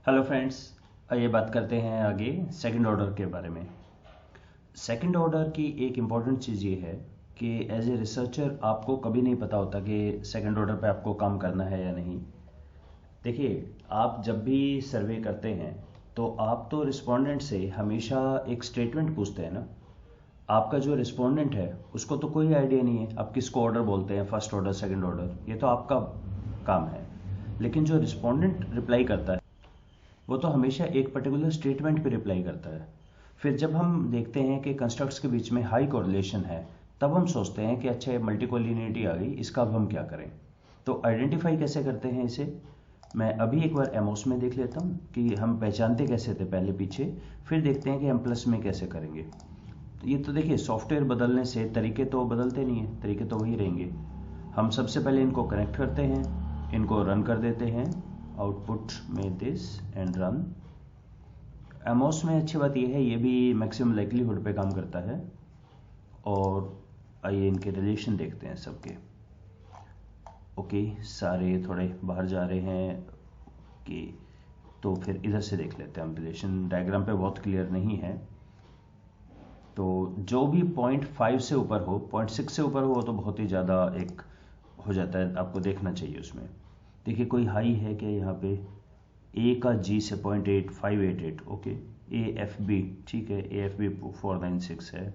Hello friends, आइए बात करते हैं आगे सेकंड ऑर्डर के बारे में। सेकंड ऑर्डर की एक इम्पॉर्टेंट चीज़ ये है कि एज ए रिसर्चर आपको कभी नहीं पता होता कि सेकंड ऑर्डर पे आपको काम करना है या नहीं। देखिए, आप जब भी सर्वे करते हैं तो आप तो रिस्पोंडेंट से हमेशा एक स्टेटमेंट पूछते हैं ना। आपका जो रिस्पोंडेंट है उसको तो कोई आइडिया नहीं है आप किसको ऑर्डर बोलते हैं, फर्स्ट ऑर्डर सेकंड ऑर्डर, ये तो आपका काम है। लेकिन जो रिस्पोंडेंट रिप्लाई करता है वो तो हमेशा एक पर्टिकुलर स्टेटमेंट पे रिप्लाई करता है। फिर जब हम देखते हैं कि कंस्ट्रक्ट्स के बीच में हाई कोरिलेशन है, तब हम सोचते हैं कि अच्छा ये मल्टीकोलिनिटी आ गई, इसका अब हम क्या करें। तो आइडेंटिफाई कैसे करते हैं इसे, मैं अभी एक बार एमओस में देख लेता हूँ कि हम पहचानते कैसे थे पहले पीछे, फिर देखते हैं कि एम प्लस में कैसे करेंगे। ये तो देखिए, सॉफ्टवेयर बदलने से तरीके तो बदलते नहीं हैं, तरीके तो वही रहेंगे। हम सबसे पहले इनको कनेक्ट करते हैं, इनको रन कर देते हैं, आउटपुट में दिस एंड रन। एमओस में अच्छी बात यह है, ये भी मैक्सिमम लाइक्लीहुड पे काम करता है। और आइए इनके रिलेशन देखते हैं सबके। ओके, सारे थोड़े बाहर जा रहे हैं कि तो फिर इधर से देख लेते हैं हम। रिलेशन डायग्राम पे बहुत क्लियर नहीं है, तो जो भी 0.5 से ऊपर हो, 0.6 से ऊपर हो तो बहुत ही ज़्यादा एक हो जाता है, आपको देखना चाहिए उसमें। देखिए, कोई हाई है क्या यहाँ पे, ए का जी से 0.8588, ओके। ए एफ बी, ठीक है, ए एफ बी 496 है।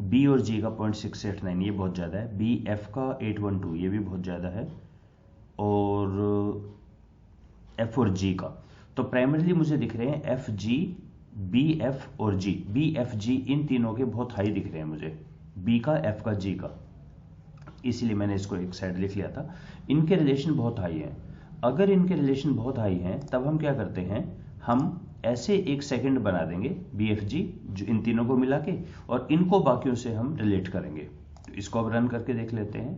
बी और जी का 0.689, ये बहुत ज़्यादा है। बी एफ का 812, ये भी बहुत ज़्यादा है। और एफ और जी का तो प्राइमरीली मुझे दिख रहे हैं एफ जी, बी एफ और जी। बी एफ जी इन तीनों के बहुत हाई दिख रहे हैं मुझे, बी का, एफ का, जी का, इसीलिए मैंने इसको एक साइड लिख लिया था। इनके रिलेशन बहुत हाई हैं। अगर इनके रिलेशन बहुत हाई हैं तब हम क्या करते हैं, हम ऐसे एक सेकंड बना देंगे बी एफ जी, जो इन तीनों को मिला के, और इनको बाकियों से हम रिलेट करेंगे। तो इसको अब रन करके देख लेते हैं।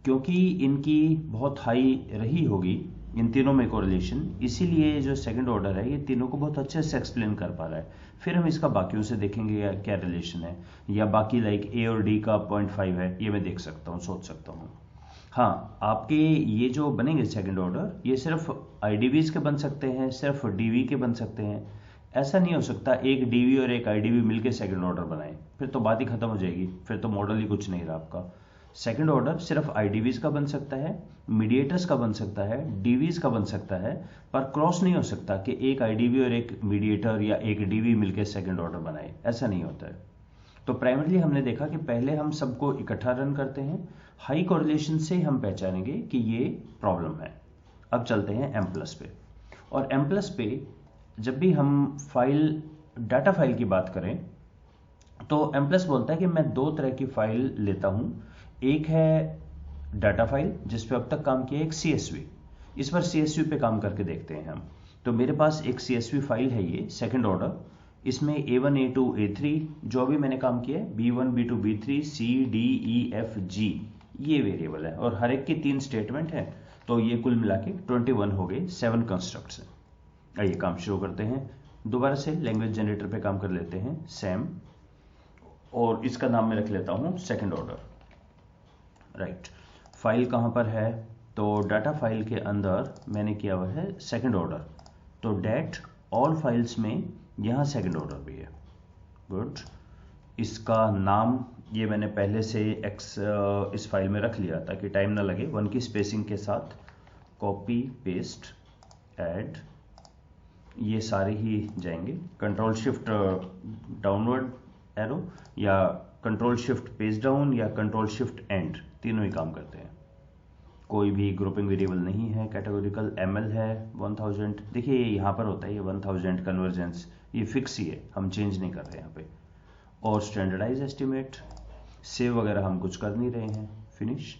क्योंकि इनकी बहुत हाई रही होगी इन तीनों में कोरिलेशन, इसीलिए जो सेकंड ऑर्डर है ये तीनों को बहुत अच्छे से एक्सप्लेन कर पा रहा है। फिर हम इसका बाकियों से देखेंगे क्या रिलेशन है, या बाकी लाइक ए और डी का 0.5 है, ये मैं देख सकता हूँ, सोच सकता हूँ। हाँ, आपके ये जो बनेंगे सेकंड ऑर्डर, ये सिर्फ आईडीवीज के बन सकते हैं, सिर्फ डीवी के बन सकते हैं। ऐसा नहीं हो सकता एक डीवी और एक आईडीवी मिलके सेकंड ऑर्डर बनाए, फिर तो बात ही खत्म हो जाएगी, फिर तो मॉडल ही कुछ नहीं रहा आपका। सेकंड ऑर्डर सिर्फ आईडीवीज का बन सकता है, मीडिएटर्स का बन सकता है, डीवीज का बन सकता है, पर क्रॉस नहीं हो सकता कि एक आईडीवी और एक मीडिएटर या एक डीवी मिलकर सेकंड ऑर्डर बनाए, ऐसा नहीं होता है। तो प्राइमरली हमने देखा कि पहले हम सबको इकट्ठा रन करते हैं, हाई कोरिलेशन से हम पहचानेंगे कि ये प्रॉब्लम है। अब चलते हैं एम प्लस पे। और एम प्लस पे जब भी हम फाइल, डाटा फाइल की बात करें तो एम प्लस बोलता है कि मैं दो तरह की फाइल लेता हूं। एक है डाटा फाइल जिस पे अब तक काम किया, एक सीएसवी। इस बार सीएसवी पे काम करके देखते हैं हम। तो मेरे पास एक सीएसवी फाइल है, ये सेकंड ऑर्डर। इसमें A1 A2 A3 जो अभी मैंने काम किया है, B1 B2 B3 C D E F G, ये वेरिएबल है और हर एक की 3 स्टेटमेंट है। तो ये कुल मिला के 21 हो गए, 7 कंस्ट्रक्ट्स हैं। आइए काम शुरू करते हैं। दोबारा से लैंग्वेज जनरेटर पे काम कर लेते हैं, सैम, और इसका नाम मैं रख लेता हूं सेकंड ऑर्डर। राइट, फाइल कहां पर है, तो डाटा फाइल के अंदर मैंने किया हुआ है सेकंड ऑर्डर। तो डेट ऑल फाइल्स में यहां सेकंड ऑर्डर भी है। गुड, इसका नाम ये मैंने पहले से इस फाइल में रख लिया ताकि टाइम ना लगे, 1 की स्पेसिंग के साथ। कॉपी पेस्ट ऐड, ये सारे ही जाएंगे। कंट्रोल शिफ्ट डाउनवर्ड एरो, या कंट्रोल शिफ्ट पेज डाउन, या कंट्रोल शिफ्ट एंड, तीनों ही काम करते हैं। कोई भी ग्रुपिंग वेरिएबल नहीं है। कैटेगोरिकल एमएल है 1000। देखिए ये यहाँ पर होता है, ये 1000 कन्वर्जेंस, ये फिक्स ही है, हम चेंज नहीं कर रहे यहाँ पे। और स्टैंडर्डाइज एस्टिमेट, सेव वगैरह हम कुछ कर नहीं रहे हैं, फिनिश।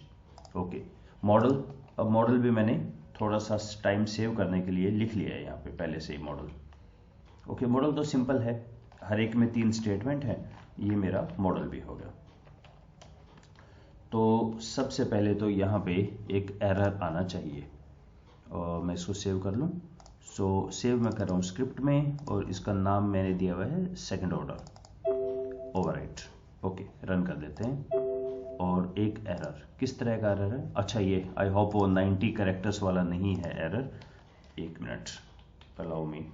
ओके, मॉडल, अब मॉडल भी मैंने थोड़ा सा टाइम सेव करने के लिए लिख लिया है यहाँ पे पहले से ही मॉडल। ओके, मॉडल तो सिंपल है, हर एक में 3 स्टेटमेंट है, ये मेरा मॉडल भी हो गया। तो सबसे पहले तो यहाँ पे एक एरर आना चाहिए, और मैं इसको सेव कर लूँ। सो सेव मैं कर रहा हूँ स्क्रिप्ट में, और इसका नाम मैंने दिया हुआ है second order, overwrite. Okay, run कर देते हैं। और एक एरर, किस तरह का एरर है, अच्छा ये आई होप वो 90 कैरेक्टर्स वाला नहीं है एरर। एक मिनट, अलाउ मी,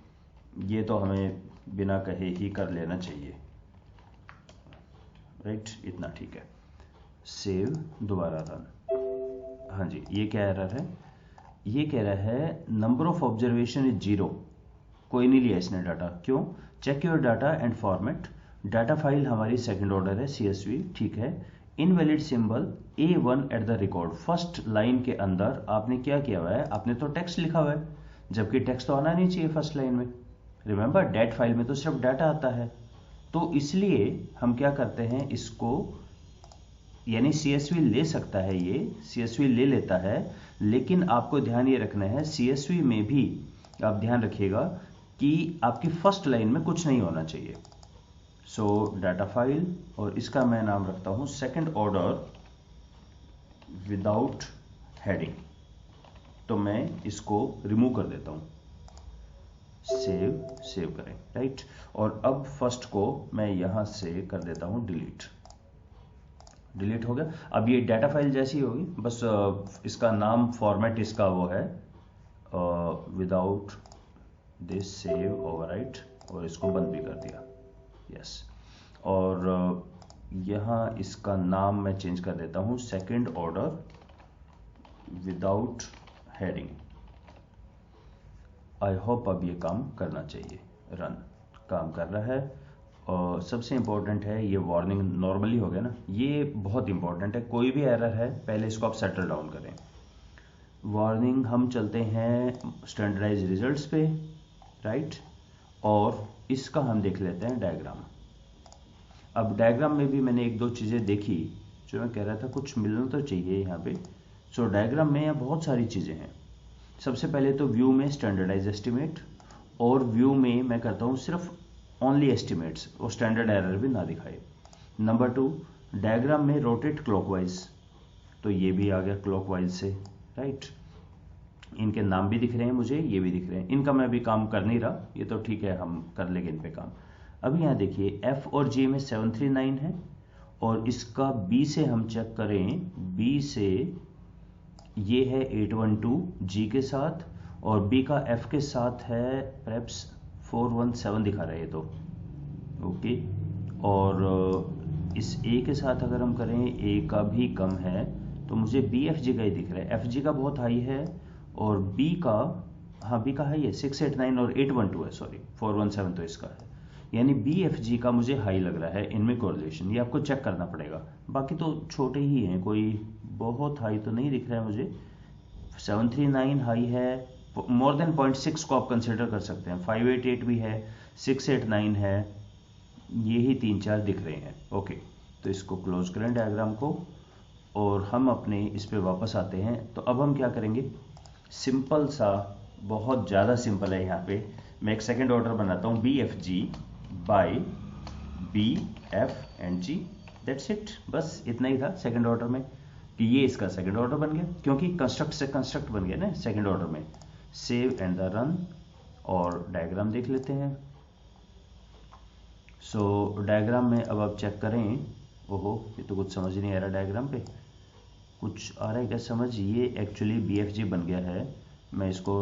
ये तो हमें बिना कहे ही कर लेना चाहिए, राइट, इतना ठीक है। सेव, दोबारा रन। हाँ जी, ये क्या एरर है? ये कह रहा है नंबर ऑफ ऑब्जर्वेशन इज 0, कोई नहीं लिया इसने डाटा। क्यों? Check your data and format. Data file हमारी सेकंड ऑर्डर है, CSV, ठीक है। Invalid symbol A1 at the record. First line के अंदर आपने क्या किया हुआ है? आपने तो टेक्स्ट लिखा हुआ है, जबकि टेक्स्ट तो आना नहीं चाहिए फर्स्ट लाइन में। रिमेंबर, डेट फाइल में तो सिर्फ डाटा आता है। तो इसलिए हम क्या करते हैं, इसको यानी CSV ले सकता है, ये CSV ले लेता है, लेकिन आपको ध्यान ये रखना है CSV में भी आप ध्यान रखिएगा कि आपकी फर्स्ट लाइन में कुछ नहीं होना चाहिए। सो डाटा फाइल, और इसका मैं नाम रखता हूं सेकंड ऑर्डर विदाउट हेडिंग। तो मैं इसको रिमूव कर देता हूं। सेव करें, राइट। और अब फर्स्ट को मैं यहां से कर देता हूं डिलीट हो गया। अब ये डाटा फाइल जैसी होगी, बस इसका नाम फॉर्मेट इसका वो है विदाउट दिस सेव ओवरराइट, और इसको बंद भी कर दिया, यस। और यहाँ इसका नाम मैं चेंज कर देता हूँ second order without heading. I hope अब ये काम करना चाहिए। रन, काम कर रहा है। और सबसे इम्पोर्टेंट है ये वार्निंग नॉर्मली हो गया ना, ये बहुत इंपॉर्टेंट है। कोई भी एरर है पहले इसको आप सेटल डाउन करें। वार्निंग, हम चलते हैं स्टैंडर्डाइज रिजल्ट्स पे, राइट, और इसका हम देख लेते हैं डायग्राम। अब डायग्राम में भी मैंने एक दो चीज़ें देखी जो मैं कह रहा था कुछ मिलना तो चाहिए यहाँ पे। सो डायग्राम में यहाँ बहुत सारी चीज़ें हैं। सबसे पहले तो व्यू में स्टैंडर्डाइज एस्टिमेट, और व्यू में मैं करता हूँ सिर्फ ओनली एस्टिमेट्स, और स्टैंडर्ड एरर भी ना दिखाए। नंबर 2, डायग्राम में रोटेट क्लॉकवाइज, तो ये भी आ गया क्लॉकवाइज से, राइट। इनके नाम भी दिख रहे हैं मुझे, ये भी दिख रहे हैं। इनका मैं अभी काम कर नहीं रहा, ये तो ठीक है, हम कर लेंगे इन पे काम। अभी यहाँ देखिए F और G में 739 है, और इसका B से हम चेक करें, B से ये है 812 G के साथ, और B का F के साथ है परहैप्स 417 दिखा रहा है ये तो, ओके। और इस A के साथ अगर हम करें, A का भी कम है, तो मुझे BFG का ही दिख रहा है। FG का बहुत हाई है, और B का, हाँ B का हाई है 689, और 812 है, सॉरी 417 तो इसका है। यानी BFG का मुझे हाई लग रहा है इनमें कोरिलेशन, ये आपको चेक करना पड़ेगा। बाकी तो छोटे ही हैं, कोई बहुत हाई तो नहीं दिख रहा है मुझे। 739 हाई है, मोर देन 0.6 को आप कंसिडर कर सकते हैं। 588 भी है, 689 है, ये ही 3-4 दिख रहे हैं, ओके। तो इसको क्लोज करें डायग्राम को, और हम अपने इस पे वापस आते हैं। तो अब हम क्या करेंगे, सिंपल सा, बहुत ज़्यादा सिंपल है। यहाँ पे मैं एक सेकेंड ऑर्डर बनाता हूँ, BFG by BF and G, that's it. बस इतना ही था सेकेंड ऑर्डर में, कि ये इसका सेकेंड ऑर्डर बन गया, क्योंकि कंस्ट्रक्ट से कंस्ट्रक्ट बन गया ना सेकेंड ऑर्डर में। सेव एंड द रन, और डायग्राम देख लेते हैं। सो डायग्राम में अब आप चेक करें, ओहो ये तो कुछ समझ नहीं आ रहा, डायग्राम पे कुछ आ रहा है क्या समझ? ये एक्चुअली BFG बन गया है। मैं इसको,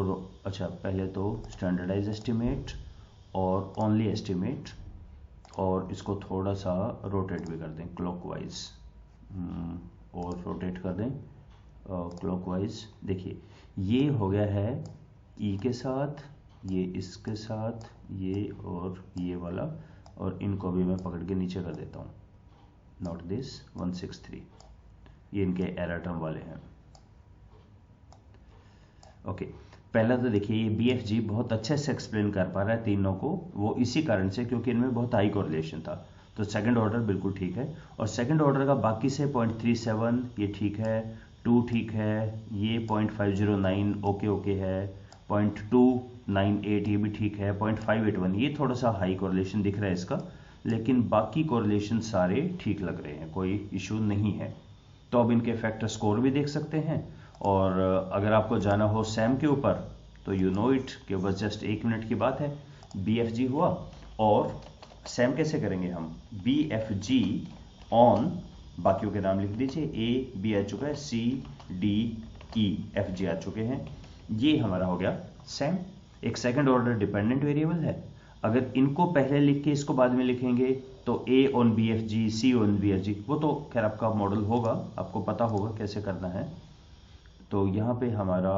अच्छा पहले तो स्टैंडर्डाइज एस्टिमेट और ओनली एस्टिमेट, और इसको थोड़ा सा रोटेट भी कर दें क्लॉकवाइज, और रोटेट कर दें क्लॉकवाइज। देखिए ये हो गया है E के साथ, ये इसके साथ, ये और ये वाला, और इनको भी मैं पकड़ के नीचे कर देता हूँ, नॉट दिस 163, ये इनके एरर टर्म वाले हैं, ओके। पहला तो देखिए ये BFG बहुत अच्छे से एक्सप्लेन कर पा रहा है तीनों को, वो इसी कारण से क्योंकि इनमें बहुत हाई कोरिलेशन था। तो सेकंड ऑर्डर बिल्कुल ठीक है, और सेकंड ऑर्डर का बाकी से 0.37 ये ठीक है, 2 ठीक है, ये 0.509 ओके है, 0.298 ये भी ठीक है, 0.581 ये थोड़ा सा हाई कोरिलेशन दिख रहा है इसका, लेकिन बाकी कोरिलेशन सारे ठीक लग रहे हैं, कोई इशू नहीं है। तो अब इनके फैक्टर स्कोर भी देख सकते हैं। और अगर आपको जाना हो सैम के ऊपर, तो यू नो इट कि बस जस्ट 1 मिनट की बात है, BFG हुआ। और सैम कैसे करेंगे हम, BFG ऑन, बाकियों के नाम लिख दीजिए, A B आ चुका है, C D E F G आ चुके हैं, ये हमारा हो गया सैम। एक सेकंड ऑर्डर डिपेंडेंट वेरिएबल है, अगर इनको पहले लिख के इसको बाद में लिखेंगे तो A on B F G, C on B F G, वो तो खैर आपका मॉडल होगा, आपको पता होगा कैसे करना है। तो यहाँ पे हमारा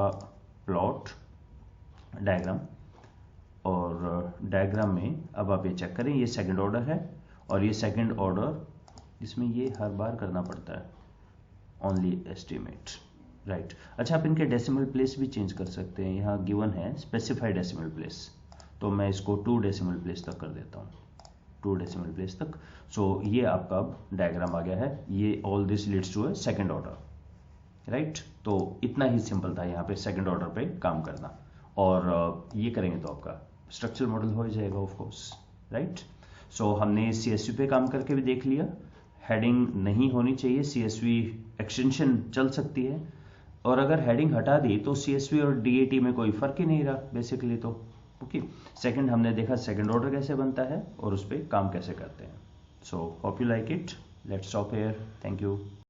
प्लॉट डायग्राम, और डायग्राम में अब आप ये चेक करें, ये सेकंड ऑर्डर है और ये सेकंड ऑर्डर इसमें ये हर बार करना पड़ता है, ओनली एस्टिमेट, राइट। अच्छा, आप इनके डेसिमल प्लेस भी चेंज कर सकते हैं, यहाँ गिवन है स्पेसिफाइड डेसिमल प्लेस, तो मैं इसको 2 डेसिमल प्लेस तक कर देता हूँ, 2 डेसिमल प्लेस तक। सो ये आपका अब डायग्राम आ गया है, ये all this leads to a second order, right. तो इतना ही सिंपल था यहाँ पे सेकंड ऑर्डर पे काम करना, और ये करेंगे तो आपका स्ट्रक्चरल मॉडल हो जाएगा ऑफ कोर्स, राइट। सो हमने CSV पे काम करके भी देख लिया, हेडिंग नहीं होनी चाहिए, CSV एक्सटेंशन चल सकती है, और अगर हेडिंग हटा दी तो CSV और DAT में कोई फर्क ही नहीं रहा बेसिकली। तो ओके, सेकंड हमने देखा सेकंड ऑर्डर कैसे बनता है और उस पर काम कैसे करते हैं। So hope you like it, let's stop here, thank you.